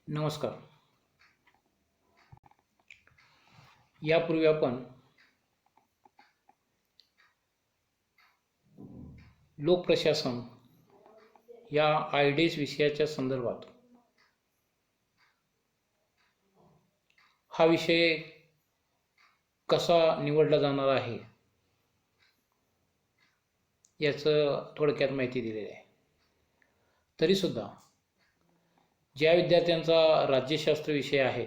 नमस्कार. यापूर्वी आपण लोकप्रशासन या आयडीएस विषयाच्या संदर्भात हा विषय कसा निवडला जाणार आहे याचं थोडक्यात माहिती दिलेली आहे. तरीसुद्धा ज्या विद्यार्थ्यांचा राज्यशास्त्र विषय आहे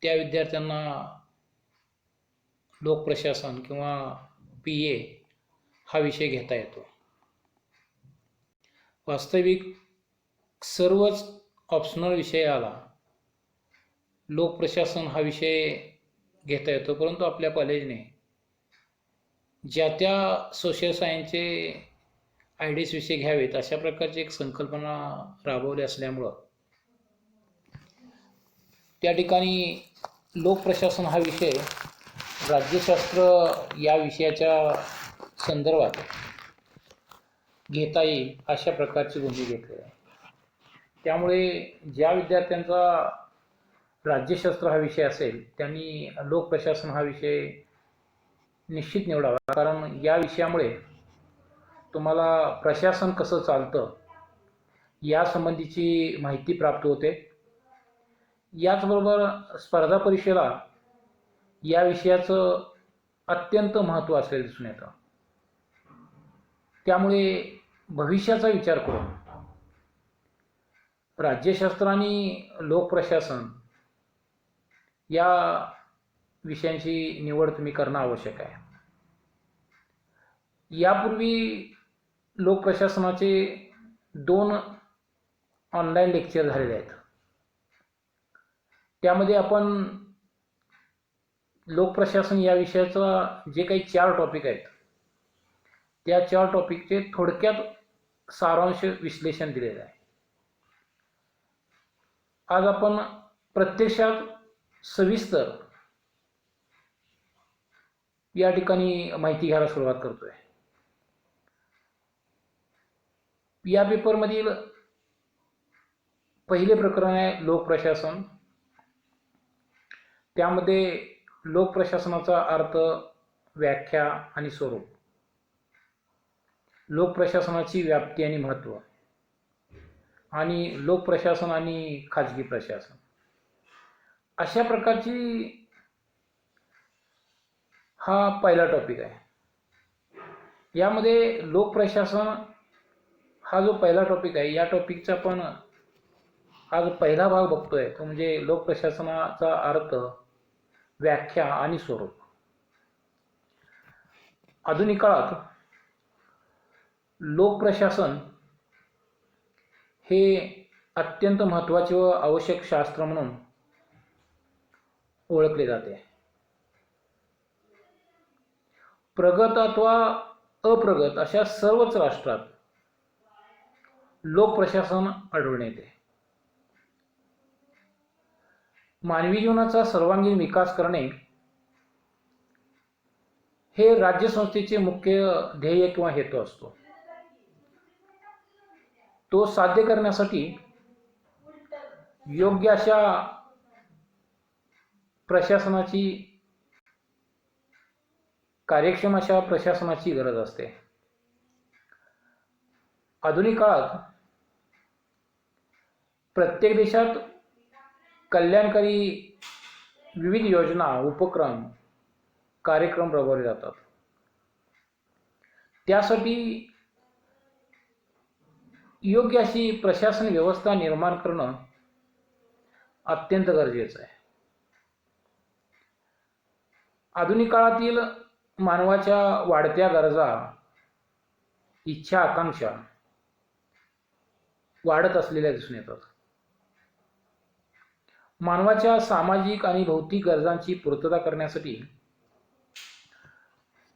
त्या विद्यार्थ्यांना लोकप्रशासन किंवा PA हा विषय घेता येतो. वास्तविक सर्वच ऑप्शनल विषयाला लोकप्रशासन हा विषय घेता येतो, परंतु आपल्या कॉलेजने ज्या त्या सोशल सायन्सचे आयडीएस विषय घ्यावेत अशा प्रकारची एक संकल्पना राबवली असल्यामुळं त्या ठिकाणी लोकप्रशासन हा विषय राज्यशास्त्र या विषयाच्या संदर्भात घेता येईल अशा प्रकारची भूमिका घेतली आहे. त्यामुळे ज्या विद्यार्थ्यांचा राज्यशास्त्र हा विषय असेल त्यांनी लोकप्रशासन हा विषय निश्चित निवडावा, कारण या विषयामुळे तुम्हाला प्रशासन कसं चालतं यासंबंधीची माहिती प्राप्त होते. याचबरोबर स्पर्धा परीक्षेला या विषयाचं अत्यंत महत्त्व असलेलं दिसून येतं. त्यामुळे भविष्याचा विचार करून राज्यशास्त्र आणि लोकप्रशासन या विषयांची निवड तुम्ही करणं आवश्यक आहे. यापूर्वी लोकप्रशासनाचे 2 ऑनलाईन लेक्चर झालेले आहेत. त्यामध्ये आपण लोकप्रशासन या विषयाचा जे काही 4 टॉपिक आहेत त्या 4 टॉपिकचे थोडक्यात सारांश विश्लेषण दिलेलं आहे. आज आपण प्रत्यक्षात सविस्तर या ठिकाणी माहिती घ्यायला सुरुवात करतोय. या पेपरमधील पहिले प्रकरण आहे लोकप्रशासन. त्यामध्ये लोकप्रशासनाचा अर्थ, व्याख्या आणि स्वरूप, लोकप्रशासनाची व्याप्ती आणि महत्त्व, आणि लोकप्रशासन आणि खाजगी प्रशासन अशा प्रकारची हा पहिला टॉपिक आहे. यामध्ये लोकप्रशासन हा जो पहिला टॉपिक आहे या टॉपिकचा आपण हा जो पहिला भाग बघतोय तो म्हणजे लोकप्रशासनाचा अर्थ, व्याख्या आणि स्वरूप. आधुनिक काळात लोकप्रशासन हे अत्यंत महत्त्वाचे व आवश्यक शास्त्र म्हणून ओळखले जाते. प्रगत अथवा अप्रगत अशा सर्वच राष्ट्रात लोकप्रशासन आढळून येते. मानवी जीवनाचा सर्वांगीण विकास करणे हे राज्यसंस्थेचे मुख्य ध्येय किंवा हेतू असतो. तो साध्य करण्यासाठी योग्य अशा प्रशासनाची, कार्यक्षम अशा प्रशासनाची गरज असते. आधुनिक काळात प्रत्येक देशात कल्याणकारी विविध योजना, उपक्रम, कार्यक्रम राबवले जातात. त्यासाठी योग्य अशी प्रशासन व्यवस्था निर्माण करणं अत्यंत गरजेचं आहे. आधुनिक काळातील मानवाच्या वाढत्या गरजा, इच्छा, आकांक्षा वाढत असलेल्या दिसून येतात. मानवाच्या सामाजिक आणि भौतिक गरजांची पूर्तता करण्यासाठी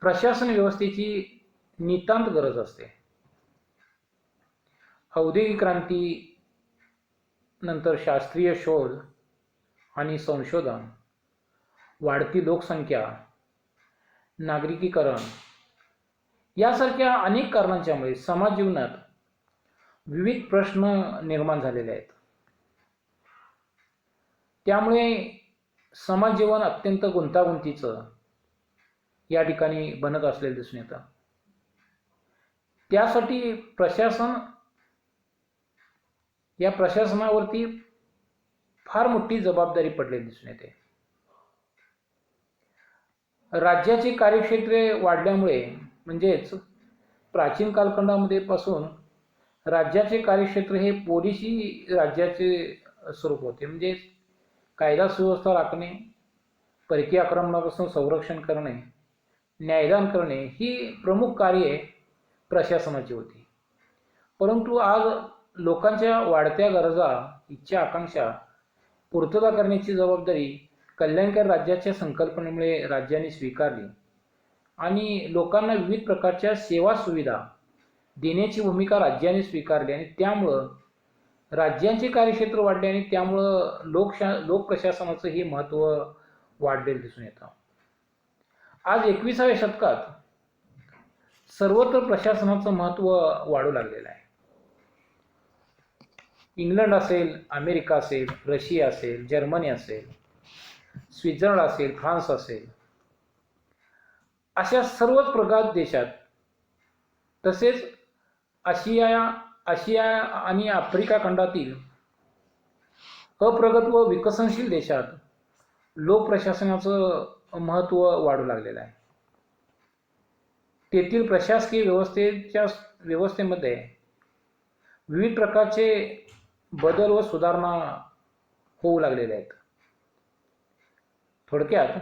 प्रशासन व्यवस्थेची नितांत गरज असते. औद्योगिक क्रांती नंतर शास्त्रीय शोध आणि संशोधन, वाढती लोकसंख्या, नागरिकीकरण यासारख्या अनेक कारणांच्यामुळे समाज जीवनात विविध प्रश्न निर्माण झालेले आहेत. त्यामुळे समाज जीवन अत्यंत गुंतागुंतीचं या ठिकाणी बनत असलेलं दिसून येतं. त्यासाठी प्रशासनावरती फार मोठी जबाबदारी पडलेली दिसून येते. राज्याची कार्यक्षेत्रे वाढल्यामुळे म्हणजेच प्राचीन कालखंडामध्ये पासून राज्याचे कार्यक्षेत्र हे पोलिसी राज्याचे स्वरूप होते. म्हणजे कायदा सुव्यवस्था राखणे, परकीय आक्रमणापासून संरक्षण करणे, न्यायदान करणे ही प्रमुख कार्ये प्रशासनाची होती. परंतु आज लोकांच्या वाढत्या गरजा, इच्छा, आकांक्षा पूर्तता करण्याची जबाबदारी कल्याणकारी राज्याच्या संकल्पनेमुळे राज्याने स्वीकारली आणि लोकांना विविध प्रकारच्या सेवा सुविधा देण्याची भूमिका राज्याने स्वीकारली आणि त्यामुळं राज्यांचे कार्यक्षेत्र वाढले आणि त्यामुळं लोक प्रशासनाचं हे महत्त्व वाढलेलं दिसून येतं. आज 21व्या शतकात सर्वत्र प्रशासनाचं महत्त्व वाढू लागलेलं आहे. इंग्लंड असेल, अमेरिका असेल, रशिया असेल, जर्मनी असेल, स्वित्झर्लंड असेल, फ्रान्स असेल, अशा सर्वच प्रगत देशात तसेच आशिया आणि आफ्रिका खंडातील अप्रगत व विकसनशील देशात लोक प्रशासनाचं महत्त्व वाढू लागलेलं आहे. तेथील प्रशासकीय व्यवस्थेमध्ये विविध प्रकारचे बदल व सुधारणा होऊ लागलेल्या आहेत. थोडक्यात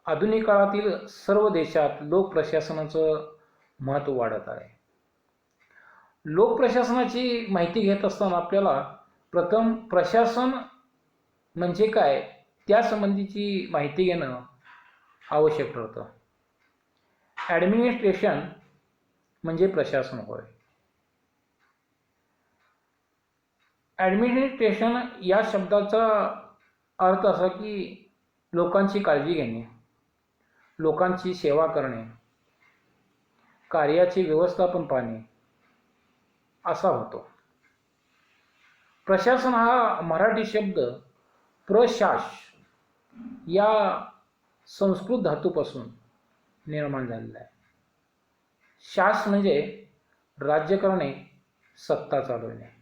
आधुनिक काळातील सर्व देशात लोक प्रशासनाचं महत्त्व वाढत आहे. लोक प्रशासनाची माहिती घेत असताना आपल्याला प्रथम प्रशासन म्हणजे काय त्यासंबंधीची माहिती घेणं आवश्यक ठरतं. ॲडमिनिस्ट्रेशन म्हणजे प्रशासन होय. ॲडमिनिस्ट्रेशन या शब्दाचा अर्थ असा की लोकांची काळजी घेणे, लोकांची सेवा करणे, कार्याचे व्यवस्थापन पाहणे असा होतो. प्रशासन हा मराठी शब्द प्रशास या संस्कृत धातूपासून निर्माण झालेला आहे. शास म्हणजे राज्य करणे, सत्ता चालवणे.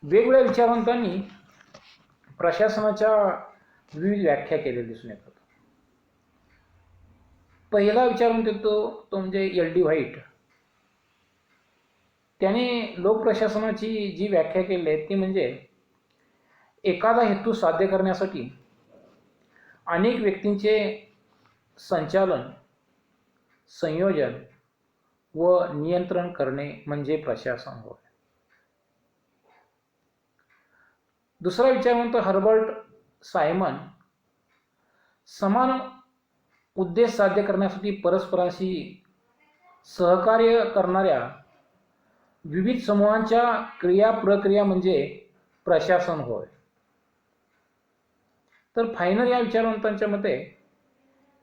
वेगवेगळ्या विचारवंतांनी प्रशासनाच्या विविध व्याख्या केलेल्या दिसून येतात. पहिला विचारवंत तो म्हणजे एल डी व्हाईट. त्याने लोक प्रशासनाची जी व्याख्या केली आहे ती म्हणजे एखादा हेतू साध्य करण्यासाठी अनेक व्यक्तींचे संचालन, संयोजन व नियंत्रण करणे म्हणजे प्रशासन होय. दुसरा विचारवंत हर्बर्ट सायमन समान उद्देश साध्य करण्यासाठी परस्परांशी सहकार्य करणाऱ्या विविध समूहांच्या क्रिया प्रक्रिया म्हणजे प्रशासन होय. तर फायनल या विचारवंतांच्या मते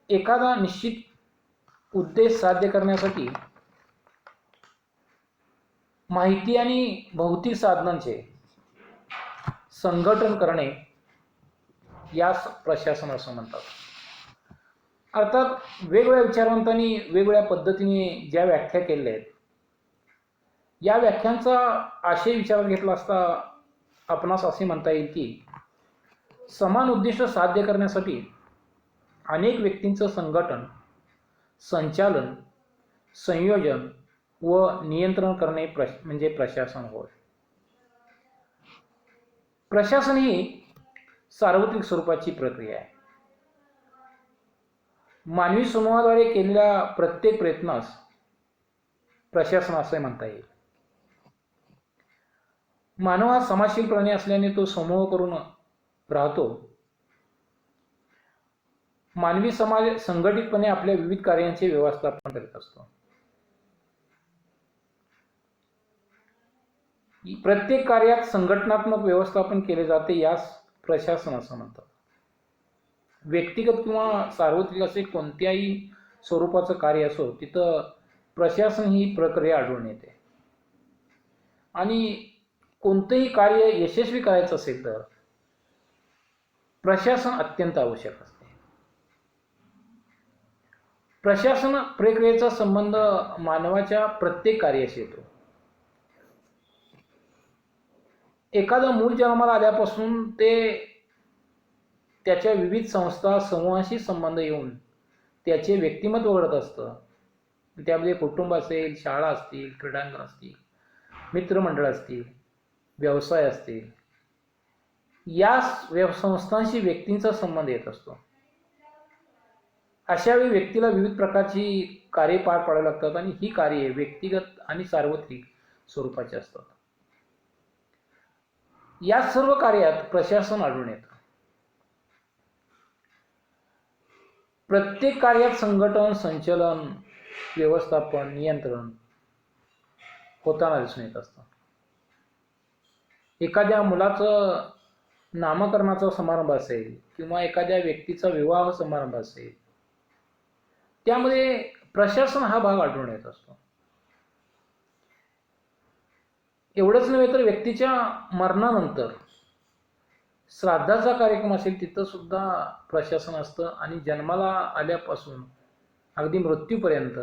एखादा निश्चित उद्देश साध्य करण्यासाठी माहिती आणि भौतिक साधनांचे संघटन करणे यास प्रशासन असं म्हणतात. अर्थात वेगवेगळ्या विचारवंतांनी वेगवेगळ्या पद्धतीने ज्या व्याख्या केलेल्या आहेत या व्याख्यांचा आशय विचारात घेतला असता आपणास असे म्हणता येईल की समान उद्दिष्ट साध्य करण्यासाठी अनेक व्यक्तींचं संघटन, संचालन, संयोजन व नियंत्रण करणे म्हणजे प्रशासन होय. प्रशासन ही सार्वत्रिक स्वरूपाची प्रक्रिया आहे. मानवी समूहाद्वारे केलेल्या प्रत्येक प्रयत्नास प्रशासन असे म्हणता येईल. मानव हा समाजशील प्राणी असल्याने तो समूह करून राहतो. मानवी समाज संघटितपणे आपल्या विविध कार्यांचे व्यवस्थापन करीत असतो. प्रत्येक कार्यात संघटनात्मक व्यवस्थापन केले जाते यास प्रशासन असं म्हणतात. व्यक्तिगत किंवा सार्वत्रिक असे कोणत्याही स्वरूपाचं कार्य असो तिथं प्रशासन ही प्रक्रिया आढळून येते. आणि कोणतेही कार्य यशस्वी करायचं असेल तर प्रशासन अत्यंत आवश्यक असते. प्रशासन प्रक्रियेचा संबंध मानवाच्या प्रत्येक कार्याशी येतो. एखादं मूल जन्माला आल्यापासून ते त्याच्या विविध संस्था समूहाशी संबंध येऊन त्याचे व्यक्तिमत्व घडत असतं. त्यामध्ये कुटुंब असेल, शाळा असतील, क्रीडांगण असतील, मित्रमंडळ असतील, व्यवसाय असतील, या संस्थांशी व्यक्तींचा संबंध येत असतो. अशा वेळी व्यक्तीला विविध प्रकारची कार्ये पार पाडावी लागतात आणि ही कार्ये व्यक्तिगत आणि सार्वत्रिक स्वरूपाची असतात. या सर्व कार्यात प्रशासन आढळून येतं. प्रत्येक कार्यात संघटन, संचलन, व्यवस्थापन, नियंत्रण होताना दिसून येत असतं. एखाद्या मुलाचं नामकरणाचा समारंभ असेल किंवा एखाद्या व्यक्तीचा विवाह समारंभ असेल, त्यामध्ये प्रशासन हा भाग आढळून येत असतो. एवढंच नव्हे तर व्यक्तीच्या मरणानंतर श्राद्धाचा कार्यक्रम असेल तिथं सुद्धा प्रशासन असतं आणि जन्माला आल्यापासून अगदी मृत्यूपर्यंत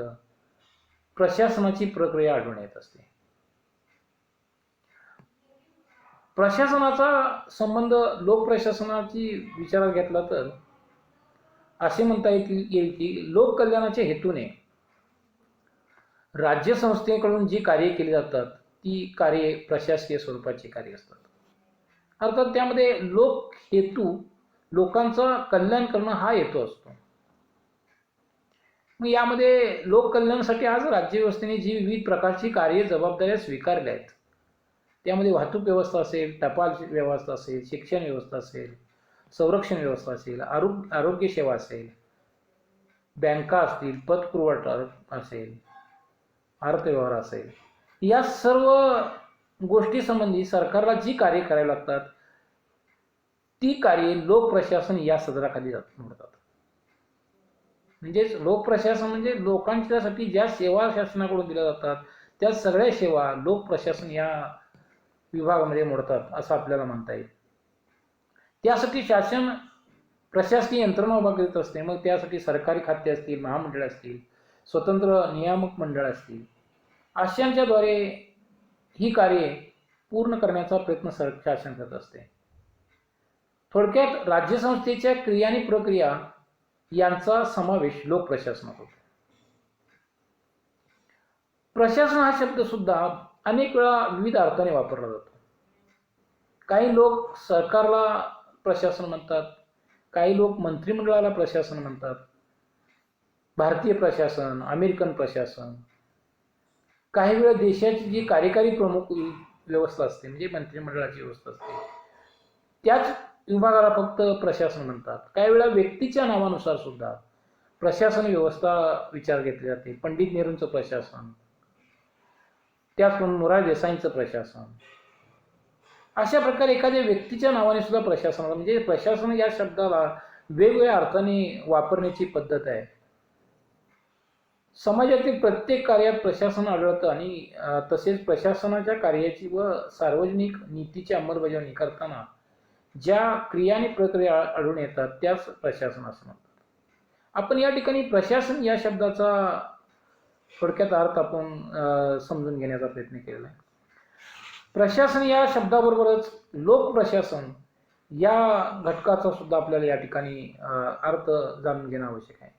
प्रशासनाची प्रक्रिया आढळून येत असते. प्रशासनाचा संबंध लोकप्रशासनाची विचारात घेतला तर असे म्हणता येईल की लोककल्याणाच्या हेतूने राज्यसंस्थेकडून जी कार्ये केली जातात ती कार्ये प्रशासकीय स्वरूपाची कार्य असतात. अर्थात त्यामध्ये लोक हेतू लोकांचं कल्याण करणं हा हेतू असतो. मग यामध्ये लोककल्याणासाठी आज राज्यव्यवस्थेने जी विविध प्रकारची कार्य जबाबदाऱ्या स्वीकारल्या आहेत, त्यामध्ये वाहतूक व्यवस्था असेल, टपाल व्यवस्था असेल, शिक्षण व्यवस्था असेल, संरक्षण व्यवस्था असेल, आरोग्य सेवा असेल, बँका असतील, पतपुरवठा असेल, अर्थव्यवहार असेल, या सर्व गोष्टी संबंधी सरकारला जी कार्य करावी लागतात ती कार्ये लोकप्रशासन या सदराखाली मोडतात. म्हणजेच लोकप्रशासन म्हणजे लोकांच्यासाठी ज्या सेवा शासनाकडून दिल्या जातात त्या सगळ्या सेवा लोकप्रशासन या विभागामध्ये मोडतात असं आपल्याला म्हणता येईल. त्यासाठी शासन प्रशासकीय यंत्रणा उभा करीत असते. मग त्यासाठी सरकारी खाते असतील, महामंडळ असतील, स्वतंत्र नियामक मंडळ असतील, अशांच्याद्वारे ही कार्ये पूर्ण करण्याचा प्रयत्न शासन करत असते. थोडक्यात राज्यसंस्थेच्या क्रिया आणि प्रक्रिया यांचा समावेश लोकप्रशासनात होतो. प्रशासन हा शब्द सुद्धा अनेक वेळा विविध अर्थाने वापरला जातो. काही लोक सरकारला प्रशासन म्हणतात, काही लोक मंत्रिमंडळाला प्रशासन म्हणतात, भारतीय प्रशासन, अमेरिकन प्रशासन, काही वेळा देशाची जी कार्यकारी प्रमुख व्यवस्था असते म्हणजे मंत्रिमंडळाची व्यवस्था असते त्याच विभागाला फक्त प्रशासन म्हणतात. काही वेळा व्यक्तीच्या नावानुसार सुद्धा प्रशासन व्यवस्था विचार घेतली जाते. पंडित नेहरूंचं प्रशासन, त्याचप्रमाणे मोरारजी देसाईंचं प्रशासन, अशा प्रकारे एखाद्या व्यक्तीच्या नावाने सुद्धा प्रशासन, म्हणजे प्रशासन या शब्दाला वेगवेगळ्या अर्थाने वापरण्याची पद्धत आहे. समाजातील प्रत्येक कार्यात प्रशासन आढळतं आणि तसेच प्रशासनाच्या कार्याची व सार्वजनिक नीतीची अंमलबजावणी करताना ज्या क्रिया आणि प्रक्रिया आढळून येतात त्याच प्रशासन असं म्हणतात. आपण या ठिकाणी प्रशासन या शब्दाचा थोडक्यात अर्थ आपण समजून घेण्याचा प्रयत्न केलेला आहे. प्रशासन या शब्दाबरोबरच लोकप्रशासन या घटकाचा सुद्धा आपल्याला या ठिकाणी अर्थ जाणून घेणं आवश्यक आहे.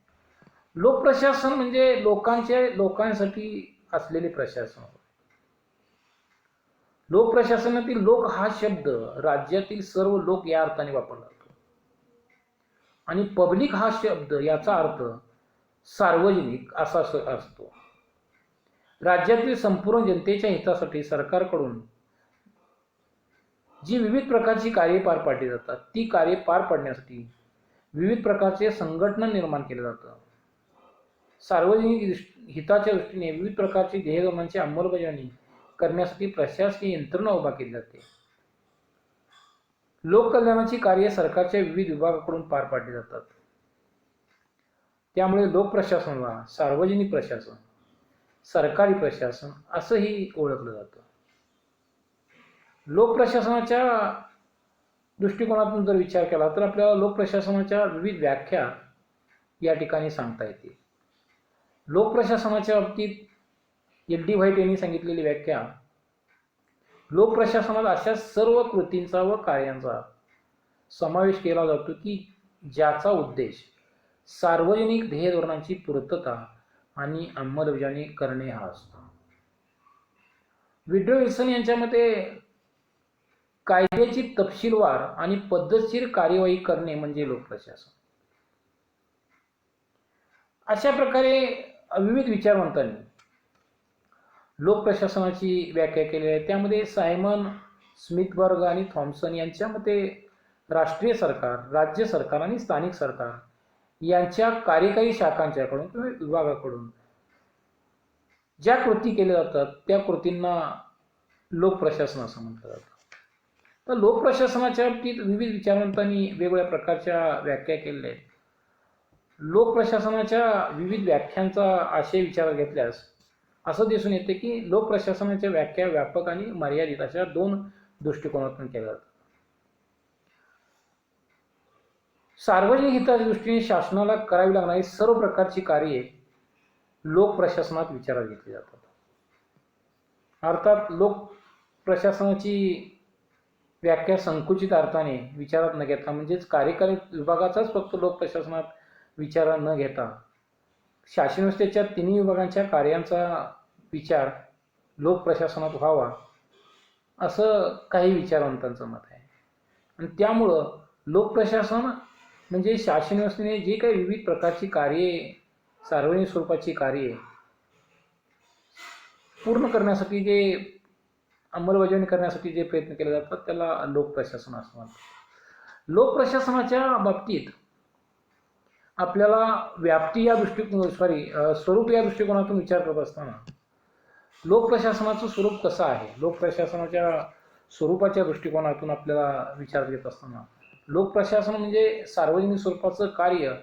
लोकप्रशासन म्हणजे लोकांसाठी असलेले प्रशासन. लोकप्रशासनातील लोक हा शब्द राज्यातील सर्व लोक या अर्थाने वापरला जातो आणि पब्लिक हा शब्द याचा अर्थ सार्वजनिक असा असतो. राज्यातील संपूर्ण जनतेच्या हितासाठी सरकारकडून जी विविध प्रकारची कार्ये पार पाडली जातात ती कार्ये पार पाडण्यासाठी विविध प्रकारचे संघटना निर्माण केले जातं. सार्वजनिक हिताच्या दृष्टीने विविध प्रकारची ध्येयधोरणांची अंमलबजावणी करण्यासाठी प्रशासकीय यंत्रणा उभा केली जाते. लोककल्याणाची कार्ये सरकारच्या विविध विभागाकडून पार पाडली जातात. त्यामुळे लोकप्रशासनाला सार्वजनिक प्रशासन, सरकारी प्रशासन असंही ओळखलं जातं. लोकप्रशासनाच्या दृष्टिकोनातून जर विचार केला तर आपल्याला लोकप्रशासनाच्या विविध व्याख्या या ठिकाणी सांगता येतील. लोकप्रशासनाच्या बाबतीत एल.डी. व्हाईट यांनी सांगितलेली व्याख्या, लोकप्रशासनात अशा सर्व कृतींचा व कार्यांचा समावेश केला जातो की ज्याचा उद्देश सार्वजनिक ध्येय धोरणांची पूर्तता आणि अंमलबजावणी करणे हा असतो. वुड्रो विल्सन यांच्या मते कायद्याची तपशीलवार आणि पद्धतशीर कार्यवाही करणे म्हणजे लोकप्रशासन. अशा प्रकारे विविध विचारवंतांनी लोकप्रशासनाची व्याख्या केली आहे. त्यामध्ये सायमन, स्मिथबर्ग आणि थॉम्सन यांच्या मते राष्ट्रीय सरकार, राज्य सरकार आणि स्थानिक सरकार यांच्या कार्यकारी शाखांच्याकडून किंवा विभागाकडून ज्या कृती केल्या जातात त्या कृतींना लोकप्रशासन असं म्हटलं जातं. तर लोकप्रशासनाच्या बाबतीत विविध विचारवंतांनी वेगवेगळ्या प्रकारच्या व्याख्या केलेल्या आहेत. लोकप्रशासनाच्या विविध व्याख्यांचा आशय विचारात घेतल्यास असं दिसून येते की लोकप्रशासनाच्या व्याख्या व्यापक आणि मर्यादित अशा दोन दृष्टिकोनातून केल्या जातात. सार्वजनिक हिताच्या दृष्टीने शासनाला करावी लागणारी सर्व प्रकारची कार्ये लोकप्रशासनात विचारात घेतली जातात. अर्थात लोकप्रशासनाची व्याख्या संकुचित अर्थाने विचारात न घेता, म्हणजेच कार्यकारी विभागाचाच फक्त लोकप्रशासनात विचारात न घेता शासन व्यवस्थेच्या तिन्ही विभागांच्या कार्यांचा विचार लोकप्रशासनात व्हावा असं काही विचारवंतांचं मत आहे. आणि त्यामुळं लोकप्रशासन म्हणजे शासन व्यवस्थेने जे काही विविध प्रकारची कार्ये, सार्वजनिक स्वरूपाची कार्ये पूर्ण करण्यासाठी, जे अंमलबजावणी करण्यासाठी जे प्रयत्न केले जातात त्याला लोकप्रशासन असं म्हणतात. लोकप्रशासनाच्या बाबतीत आपल्याला व्याप्ती या स्वरूप या दृष्टिकोनातून विचार करत असताना लोकप्रशासनाचं स्वरूप कसं आहे, लोकप्रशासनाच्या स्वरूपाच्या दृष्टिकोनातून आपल्याला विचार घेत असताना लोकप्रशासन म्हणजे सार्वजनिक स्वरूपाचं कार्य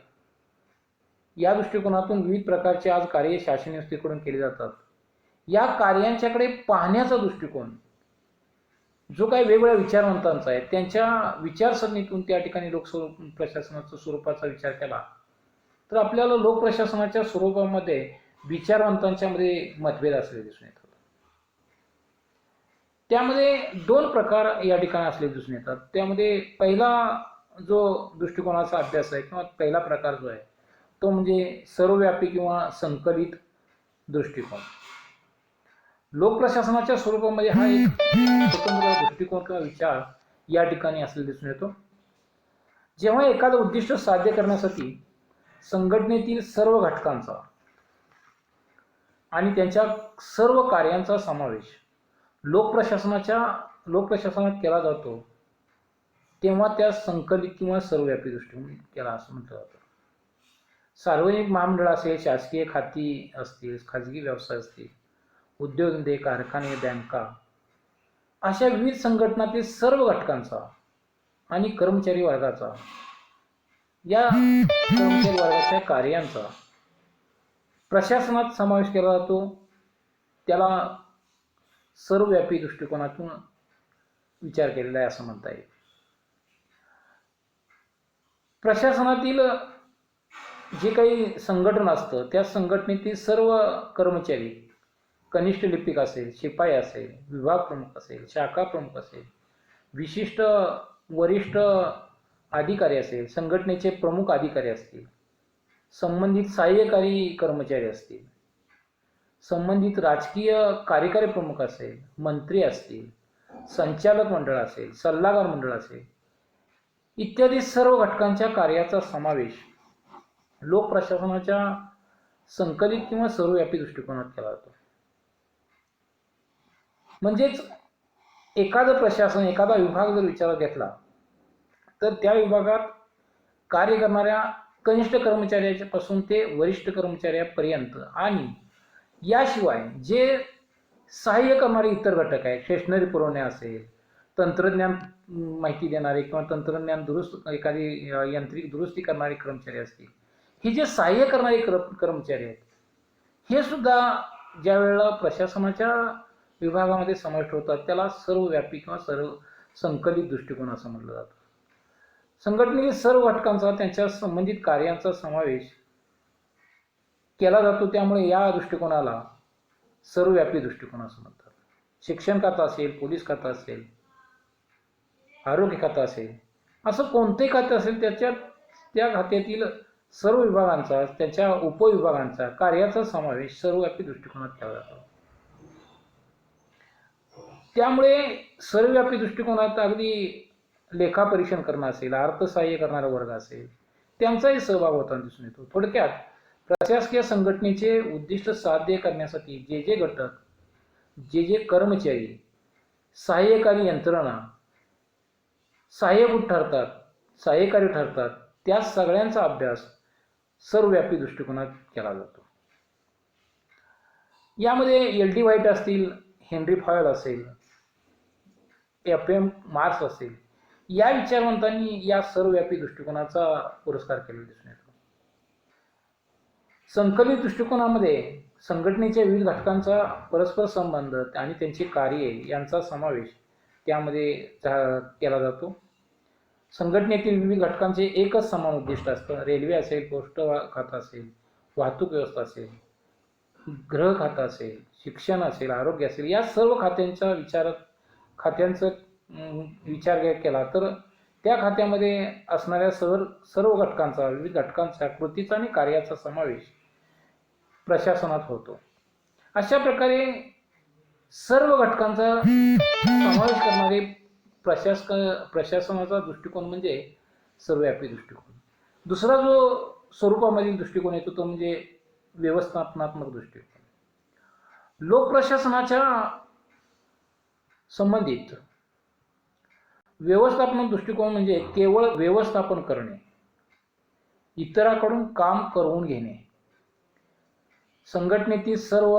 या दृष्टिकोनातून विविध प्रकारचे आज कार्य शासन व्यवस्थेकडून केले जातात. या कार्यांच्याकडे पाहण्याचा दृष्टिकोन जो काही वेगवेगळ्या विचारवंतांचा आहे त्यांच्या विचारसरणीतून त्या ठिकाणी प्रशासनाच्या स्वरूपाचा विचार केला तर आपल्याला लोकप्रशासनाच्या स्वरूपामध्ये विचारवंतांच्या मध्ये मतभेद असलेले दिसून येतात. त्यामध्ये दोन प्रकार या ठिकाणी असलेले दिसून येतात. त्यामध्ये पहिला जो दृष्टिकोनाचा अभ्यास आहे किंवा पहिला प्रकार जो आहे तो म्हणजे सर्वव्यापी किंवा संकलित दृष्टिकोन. लोकप्रशासनाच्या स्वरूपामध्ये हा एक स्वतंत्र दृष्टिकोन किंवा विचार या ठिकाणी असलेला दिसून येतो. जेव्हा एखादं उद्दिष्ट साध्य करण्यासाठी संघटनेतील सर्व घटकांचा आणि त्यांच्या सर्व कार्यांचा समावेश लोकप्रशासनात केला जातो तेव्हा त्या संकलित किंवा सर्वव्यापी दृष्टिकोन केला असं म्हटलं जातं. सार्वजनिक महामंडळ असेल, शासकीय खाती असतील, खाजगी व्यवसाय असतील, उद्योगधंदे, कारखाने, बँका अशा विविध संघटनातील सर्व घटकांचा आणि कर्मचारी वर्गाचा, या कर्मचारी वर्गाच्या कार्यांचा प्रशासनात समावेश केला जातो. त्याला सर्वव्यापी दृष्टिकोनातून विचार केलेला आहे असं म्हणता येईल. प्रशासनातील जे काही संघटन असतं त्या संघटनेतील सर्व कर्मचारी, कनिष्ठ लिपिक असेल, शिपाई असेल, विभाग प्रमुख असेल, शाखा प्रमुख असेल, विशिष्ट वरिष्ठ अधिकारी असेल, संघटनेचे प्रमुख अधिकारी असतील, संबंधित सहाय्यकारी कर्मचारी असतील, संबंधित राजकीय कार्यकारी प्रमुख असेल, मंत्री असतील, संचालक मंडळ असेल, सल्लागार मंडळ असेल, इत्यादी सर्व घटकांच्या कार्याचा समावेश लोकप्रशासनाच्या संकलित किंवा सर्वव्यापी दृष्टिकोनात केला जातो. म्हणजेच एखादं प्रशासन, एखादा विभाग जर विचारात घेतला तर त्या विभागात कार्य करणाऱ्या कनिष्ठ कर्मचाऱ्यापासून ते वरिष्ठ कर्मचाऱ्यापर्यंत आणि याशिवाय जे सहाय्य करणारे इतर घटक आहेत, स्टेशनरी पुरवणे असेल, तंत्रज्ञान माहिती देणारे किंवा तंत्रज्ञान दुरुस्त, एखादी यांत्रिक दुरुस्ती करणारे कर्मचारी असतील, हे जे सहाय्य करणारे कर्मचारी आहेत हे सुद्धा ज्या वेळेला प्रशासनाच्या विभागामध्ये समाविष्ट होतात त्याला सर्वव्यापी किंवा सर्व संकलित दृष्टिकोन असं म्हटलं जातं. संघटनेतील सर्व घटकांचा त्यांच्या संबंधित कार्यांचा समावेश केला जातो. त्यामुळे या दृष्टिकोनाला सर्वव्यापी दृष्टिकोन असं म्हणतात. शिक्षण खातं असेल, पोलीस खातं असेल, आरोग्य खातं असेल, असं कोणतेही खाते असेल त्याच्यात त्या खात्यातील सर्व विभागांचा, त्याच्या उपविभागांचा कार्याचा समावेश सर्वव्यापी दृष्टिकोनात केला जातो. त्यामुळे सर्वव्यापी दृष्टिकोनात अगदी लेखापरीक्षण करणं असेल, अर्थसहाय्य करणारा वर्ग असेल, त्यांचाही सहभाग होताना दिसून येतो. थोडक्यात प्रशासकीय संघटनेचे उद्दिष्ट साध्य करण्यासाठी जे जे घटक, जे जे कर्मचारी, सहाय्यकारी यंत्रणा सहाय्यभूत ठरतात, सहाय्यकारी ठरतात, त्या सगळ्यांचा अभ्यास सर्वव्यापी दृष्टिकोनात केला जातो. यामध्ये एल.डी. व्हाईट असतील, हेनरी फॉयल असेल, एफ.एम. मार्क्स असेल, या विचारवंतांनी या सर्वव्यापी दृष्टिकोनाचा पुरस्कार केलेला दिसून येतो. संकलित दृष्टिकोनामध्ये संघटनेच्या विविध घटकांचा परस्पर संबंध आणि त्यांची कार्ये यांचा समावेश त्यामध्ये केला जातो. संघटनेतील विविध घटकांचे एकच समान उद्दिष्ट असतं. रेल्वे असेल, पोस्ट खातं असेल, वाहतूक व्यवस्था असेल, गृह खातं असेल, शिक्षण असेल, आरोग्य असेल, या सर्व खात्यांचा विचार केला तर त्या खात्यामध्ये असणाऱ्या सर्व घटकांचा, विविध घटकांच्या कृतीचा आणि कार्याचा समावेश प्रशासनात होतो. अशा प्रकारे सर्व घटकांचा समावेश करणारे प्रशासनाचा दृष्टिकोन म्हणजे सर्वव्यापी दृष्टिकोन. दुसरा जो स्वरूपामधील दृष्टिकोन येतो तो म्हणजे व्यवस्थापनात्मक दृष्टिकोन. लोकप्रशासनाच्या संबंधित व्यवस्थापनात्मक दृष्टिकोन म्हणजे केवळ व्यवस्थापन करणे, इतरांकडून काम करवून घेणे, संघटनेतील सर्व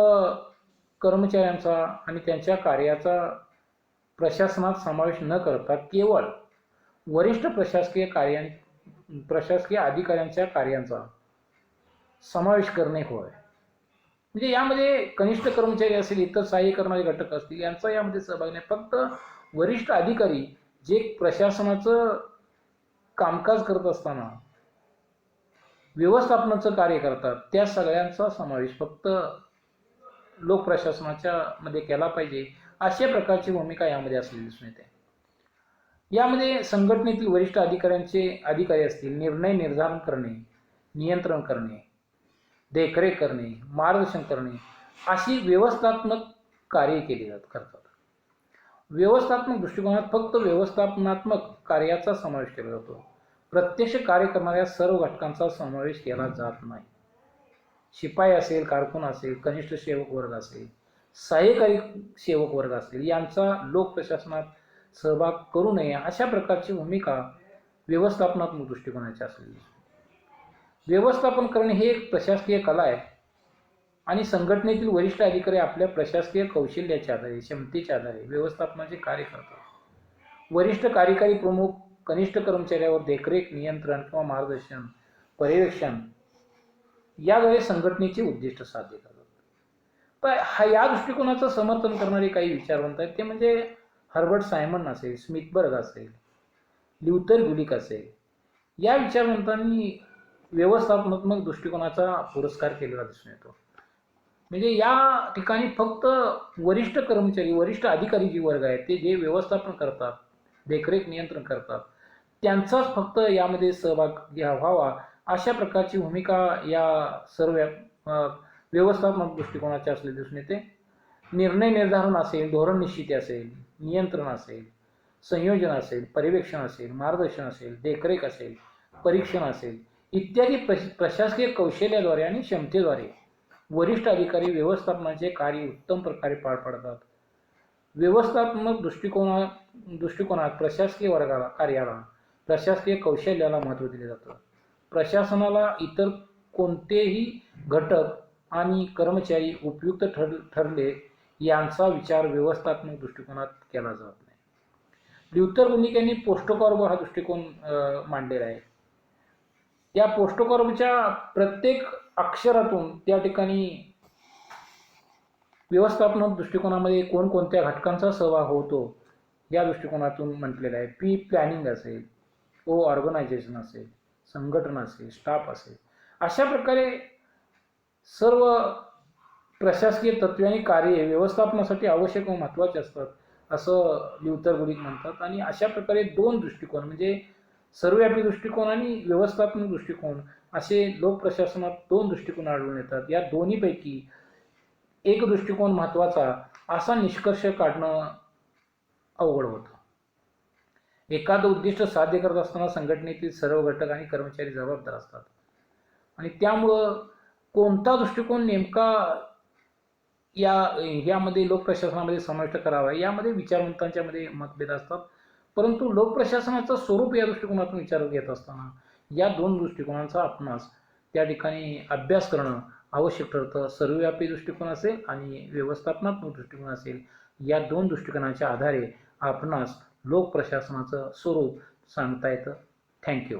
कर्मचाऱ्यांचा आणि त्यांच्या कार्याचा प्रशासनात समावेश न करता केवळ वरिष्ठ प्रशासकीय अधिकाऱ्यांच्या कार्यांचा समावेश करणे होय. म्हणजे यामध्ये कनिष्ठ कर्मचारी असेल, इतर सहाय्य करणारे घटक असतील, यांचा यामध्ये सहभाग नाही. फक्त वरिष्ठ अधिकारी जे प्रशासनाचं कामकाज करत असताना व्यवस्थापनाचं कार्य करतात, त्या सगळ्यांचा समावेश फक्त लोकप्रशासनाच्या मध्ये केला पाहिजे, अशा प्रकारची भूमिका यामध्ये असलेली दिसून येते. यामध्ये संघटनेतील वरिष्ठ अधिकारी असतील, निर्णय निर्धारण करणे, नियंत्रण करणे, देखरेख करणे, मार्गदर्शन करणे, अशी व्यवस्थात्मक कार्य केली करतात. व्यवस्थात्मक दृष्टिकोनात फक्त व्यवस्थापनात्मक कार्याचा समावेश केला जातो. प्रत्यक्ष कार्य करणाऱ्या सर्व घटकांचा समावेश केला जात नाही. शिपाई असेल, कारकून असेल, कनिष्ठ सेवक वर्ग असेल, सहाय्यकारी सेवक वर्ग असेल, यांचा लोक प्रशासनात सहभाग करू नये, अशा प्रकारची भूमिका व्यवस्थापनात्मक दृष्टिकोनाची असलेली. व्यवस्थापन करणे हे एक प्रशासकीय कला आहे आणि संघटनेतील वरिष्ठ अधिकारी आपल्या प्रशासकीय कौशल्याच्या आधारे, क्षमतेच्या आधारे व्यवस्थापनाचे कार्य करतात. वरिष्ठ कार्यकारी प्रमुख कनिष्ठ कर्मचाऱ्यावर देखरेख, नियंत्रण किंवा मार्गदर्शन, पर्यवेक्षण याद्वारे संघटनेचे उद्दिष्ट साध्य करतात. पण या दृष्टिकोनाचं समर्थन करणारे काही विचारवंत आहेत. ते म्हणजे हर्बर्ट सायमन असेल, स्मिथबर्ग असेल, ल्युथर गुलिक असेल, या विचारवंतांनी व्यवस्थापनात्मक दृष्टिकोनाचा पुरस्कार केलेला दिसून येतो. म्हणजे या ठिकाणी फक्त वरिष्ठ कर्मचारी, वरिष्ठ अधिकारी जे वर्ग आहेत, ते जे व्यवस्थापन करतात, देखरेख नियंत्रण करतात, त्यांचाच फक्त यामध्ये सहभाग व्हावा, अशा प्रकारची भूमिका या सर्व व्यवस्थापनात्मक दृष्टिकोनाची असलेली दिसून येते. निर्णय निर्धारण असेल, धोरण निश्चिती असेल, नियंत्रण असेल, संयोजन असेल, पर्यवेक्षण असेल, मार्गदर्शन असेल, देखरेख असेल, परीक्षण असेल, इत्यादी प्रशासकीय कौशल्याद्वारे आणि क्षमतेद्वारे वरिष्ठ अधिकारी व्यवस्थापनाचे कार्य उत्तम प्रकारे पार पाडतात. व्यवस्थापनात्मक दृष्टिकोनात प्रशासकीय कार्याला, प्रशासकीय कौशल्याला महत्त्व दिले जातं. प्रशासनाला इतर कोणतेही घटक आणि कर्मचारी उपयुक्त ठरले यांचा विचार व्यवस्थापनात्मक दृष्टिकोनात केला जात नाही. ल्युथर गुलिक यांनी पोस्टकॉर्ब हा दृष्टिकोन मांडलेला आहे. या पोस्टकॉर्बच्या प्रत्येक अक्षरातून त्या ठिकाणी व्यवस्थापनात्मक दृष्टिकोनामध्ये कोणकोणत्या घटकांचा सहभाग होतो या दृष्टिकोनातून म्हटलेला आहे. प्लॅनिंग असेल, व ऑर्गनायझेशन असेल, संघटना असेल, स्टाफ असेल, अशा प्रकारे सर्व प्रशासकीय तत्त्वे आणि कार्ये व्यवस्थापनासाठी आवश्यक व महत्त्वाचे असतात असं ल्युथर गुलिक म्हणतात. आणि अशा प्रकारे दोन दृष्टिकोन म्हणजे सर्वव्यापी दृष्टिकोन आणि व्यवस्थापन दृष्टिकोन असे लोकप्रशासनात दोन दृष्टिकोन आढळून येतात. या दोन्हीपैकी एक दृष्टिकोन महत्त्वाचा असा निष्कर्ष काढणं अवघड होतं. एखादं उद्दिष्ट साध्य करत असताना संघटनेतील सर्व घटक आणि कर्मचारी जबाबदार असतात आणि त्यामुळं कोणता दृष्टिकोन नेमका यामध्ये लोकप्रशासनामध्ये समाविष्ट करावा यामध्ये विचारवंतांच्या मध्ये मतभेद असतात. परंतु लोकप्रशासनाचं स्वरूप या दृष्टिकोनातून विचार घेत असताना या दोन दृष्टिकोनांचा आपणास त्या ठिकाणी अभ्यास करणं आवश्यक ठरतं. सर्वव्यापी दृष्टिकोन असेल आणि व्यवस्थापनात्मक दृष्टिकोन असेल, या दोन दृष्टिकोनांच्या आधारे आपणास लोकप्रशासनाचं स्वरूप सांगता येतं. थँक्यू.